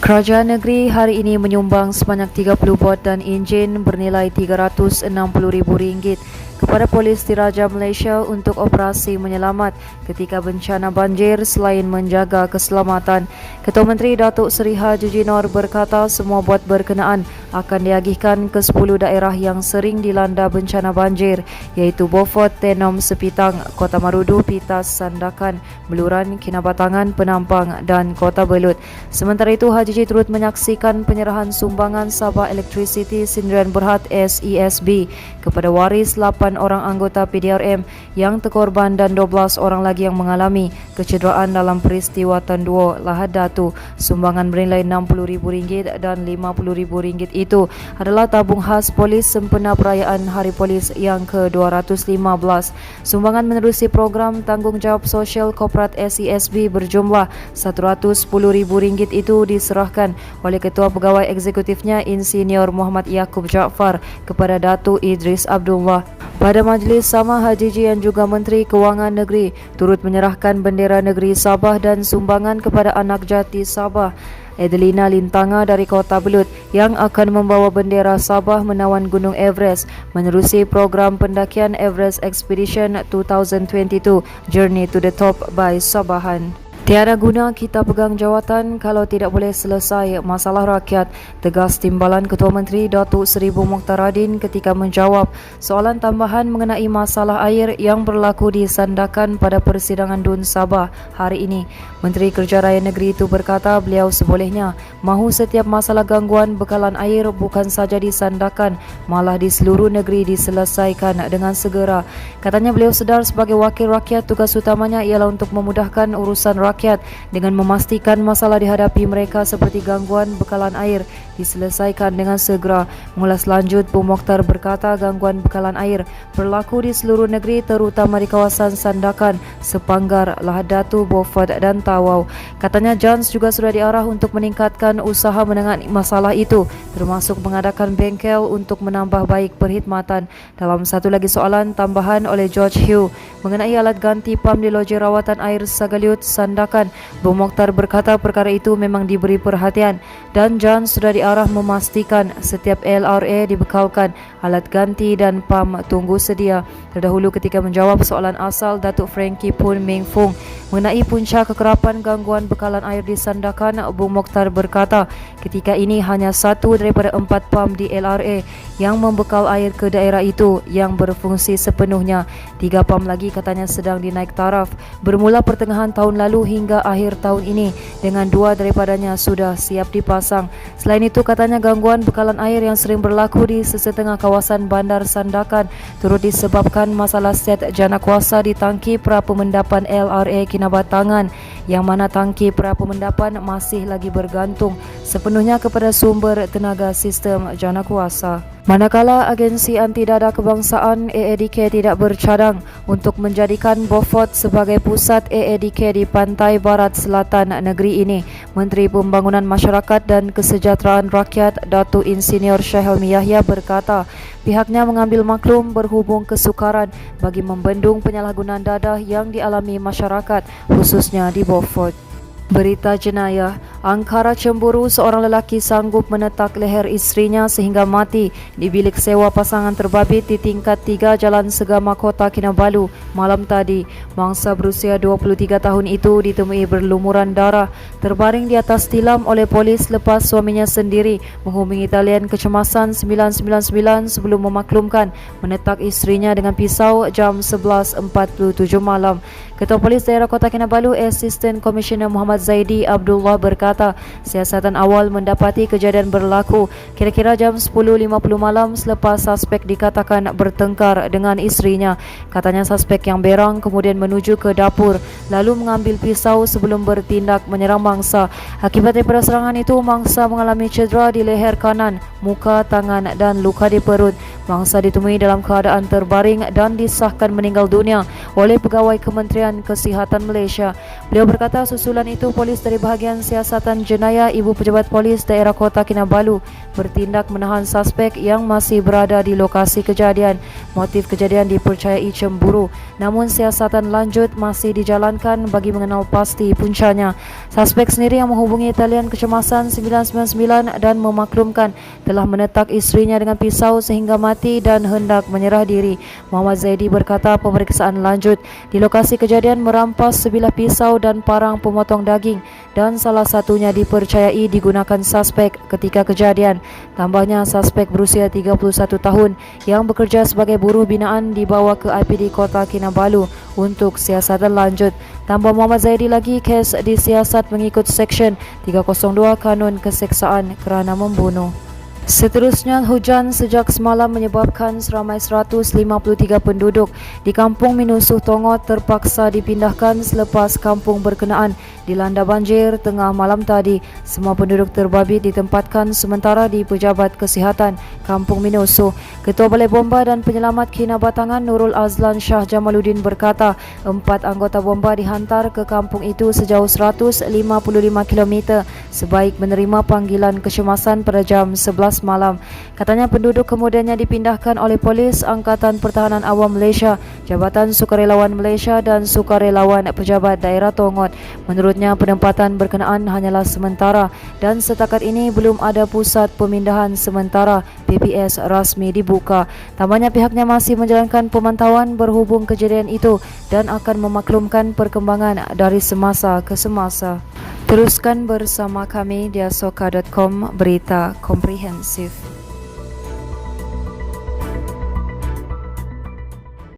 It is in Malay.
Kerajaan negeri hari ini menyumbang sebanyak 30 bot dan enjin bernilai RM360,000 kepada Polis Diraja Malaysia untuk operasi menyelamat ketika bencana banjir selain menjaga keselamatan. Ketua Menteri Datuk Seri Haji Nur berkata semua bot berkenaan akan diagihkan ke 10 daerah yang sering dilanda bencana banjir iaitu Beaufort, Tenom, Sepitang, Kota Marudu, Pitas, Sandakan, Beluran, Kinabatangan, Penampang dan Kota Belud. Sementara itu, Haji turut menyaksikan penyerahan sumbangan Sabah Electricity Sdn Bhd SESB kepada waris 8 orang anggota PDRM yang terkorban dan 12 orang lagi yang mengalami kecederaan dalam peristiwa Tanduo Lahad Datu. Sumbangan bernilai RM60,000 dan RM50,000 itu adalah tabung khas polis sempena perayaan Hari Polis yang ke-215. Sumbangan menerusi program tanggungjawab sosial korporat SESB berjumlah RM110,000 itu diserahkan oleh Ketua Pegawai Eksekutifnya Insinyur Muhammad Yaakob Jaafar kepada Datuk Idris Abdullah. Pada majlis sama, Haji yang juga Menteri Kewangan Negeri turut menyerahkan bendera negeri Sabah dan sumbangan kepada anak jati Sabah Adelina Lintanga dari Kota Belud yang akan membawa bendera Sabah menawan Gunung Everest menerusi program pendakian Everest Expedition 2022 Journey to the Top by Sabahan. Tiada guna kita pegang jawatan kalau tidak boleh selesai masalah rakyat, tegas Timbalan Ketua Menteri Datuk Seri Mokhtar Radin ketika menjawab soalan tambahan mengenai masalah air yang berlaku di Sandakan pada persidangan DUN Sabah hari ini. Menteri Kerja Raya Negeri itu berkata beliau sebolehnya mahu setiap masalah gangguan bekalan air bukan saja di Sandakan, malah di seluruh negeri diselesaikan dengan segera. Katanya beliau sedar sebagai wakil rakyat tugas utamanya ialah untuk memudahkan urusan rakyat dengan memastikan masalah dihadapi mereka seperti gangguan bekalan air diselesaikan dengan segera. Mengulas lanjut, Bu Mokhtar berkata gangguan bekalan air berlaku di seluruh negeri terutama di kawasan Sandakan, Sepanggar, Lahad Datu, Beaufort dan Tawau. Katanya JANS juga sudah diarah untuk meningkatkan usaha menangani masalah itu termasuk mengadakan bengkel untuk menambah baik perkhidmatan. Dalam satu lagi soalan tambahan oleh George Hugh mengenai alat ganti pam di loji rawatan air Sagaliut, Sandakan, Bu Mokhtar berkata perkara itu memang diberi perhatian dan JANS sudah diarah memastikan setiap LRA dibekalkan alat ganti dan pam tunggu sedia. Terdahulu ketika menjawab soalan asal Datuk Frankie Pun Meng Fung mengenai punca kekerapan gangguan bekalan air di Sandakan, Bu Mokhtar berkata ketika ini hanya satu daripada 4 pam di LRA yang membekal air ke daerah itu yang berfungsi sepenuhnya. 3 pam lagi katanya sedang dinaik taraf bermula pertengahan tahun lalu hingga akhir tahun ini dengan 2 daripadanya sudah siap dipasang. Selain itu katanya gangguan bekalan air yang sering berlaku di sesetengah kawasan bandar Sandakan turut disebabkan masalah set jana kuasa di tangki pra-pemendapan LRA Kinabatangan yang mana tangki pra-pemendapan masih lagi bergantung sepenuhnya kepada sumber tenaga sistem jana kuasa. Manakala Agensi Anti Dadah Kebangsaan AADK tidak bercadang untuk menjadikan Beaufort sebagai pusat AADK di pantai barat selatan negeri ini, Menteri Pembangunan Masyarakat dan Kesejahteraan Rakyat Datuk Insinyur Syahelmi Yahya berkata pihaknya mengambil maklum berhubung kesukaran bagi membendung penyalahgunaan dadah yang dialami masyarakat khususnya di Beaufort. Berita jenayah, angkara cemburu seorang lelaki sanggup menetak leher isterinya sehingga mati di bilik sewa pasangan terbabit di tingkat 3 Jalan Segama Kota Kinabalu malam tadi. Mangsa berusia 23 tahun itu ditemui berlumuran darah terbaring di atas tilam oleh polis lepas suaminya sendiri menghubungi talian kecemasan 999 sebelum memaklumkan menetak isterinya dengan pisau jam 11.47 malam. Ketua Polis Daerah Kota Kinabalu Assistant Commissioner Muhammad Zaidi Abdullah berkata siasatan awal mendapati kejadian berlaku kira-kira jam 10.50 malam selepas suspek dikatakan bertengkar dengan isterinya. Katanya suspek yang berang kemudian menuju ke dapur lalu mengambil pisau sebelum bertindak menyerang mangsa. Akibat daripada serangan itu, mangsa mengalami cedera di leher kanan, muka, tangan dan luka di perut. Mangsa ditemui dalam keadaan terbaring dan disahkan meninggal dunia oleh pegawai Kementerian Kesihatan Malaysia. Beliau berkata susulan itu polis dari bahagian siasatan jenayah Ibu Pejabat Polis Daerah Kota Kinabalu bertindak menahan suspek yang masih berada di lokasi kejadian. Motif kejadian dipercayai cemburu, namun siasatan lanjut masih dijalankan bagi mengenal pasti puncanya. Suspek sendiri yang menghubungi talian kecemasan 999 dan memaklumkan telah menetak isterinya dengan pisau sehingga mati dan hendak menyerah diri. Muhammad Zaidi berkata pemeriksaan lanjut di lokasi kejadian merampas sebilah pisau dan parang pemotong daging dan salah satunya dipercayai digunakan suspek ketika kejadian. Tambahnya suspek berusia 31 tahun yang bekerja sebagai buruh binaan dibawa ke IPD Kota Kinabalu untuk siasatan lanjut. Tambah Muhammad Zaidi lagi, kes disiasat mengikut Seksyen 302 Kanun Keseksaan kerana membunuh. Seterusnya, hujan sejak semalam menyebabkan seramai 153 penduduk di Kampung Minusuh Tongot terpaksa dipindahkan selepas kampung berkenaan dilanda banjir tengah malam tadi. Semua penduduk terbabit ditempatkan sementara di Pejabat Kesihatan Kampung Minusuh. Ketua Balai Bomba dan Penyelamat Kinabatangan Nurul Azlan Shah Jamaluddin berkata 4 anggota bomba dihantar ke kampung itu sejauh 155 km sebaik menerima panggilan kecemasan pada jam 11 malam. Katanya penduduk kemudiannya dipindahkan oleh Polis Angkatan Pertahanan Awam Malaysia, Jabatan Sukarelawan Malaysia dan Sukarelawan Pejabat Daerah Tongot. Menurutnya penempatan berkenaan hanyalah sementara dan setakat ini belum ada pusat pemindahan sementara PPS rasmi dibuka. Tambahnya pihaknya masih menjalankan pemantauan berhubung kejadian itu dan akan memaklumkan perkembangan dari semasa ke semasa. Teruskan bersama kami di asoka.com, berita komprehensif.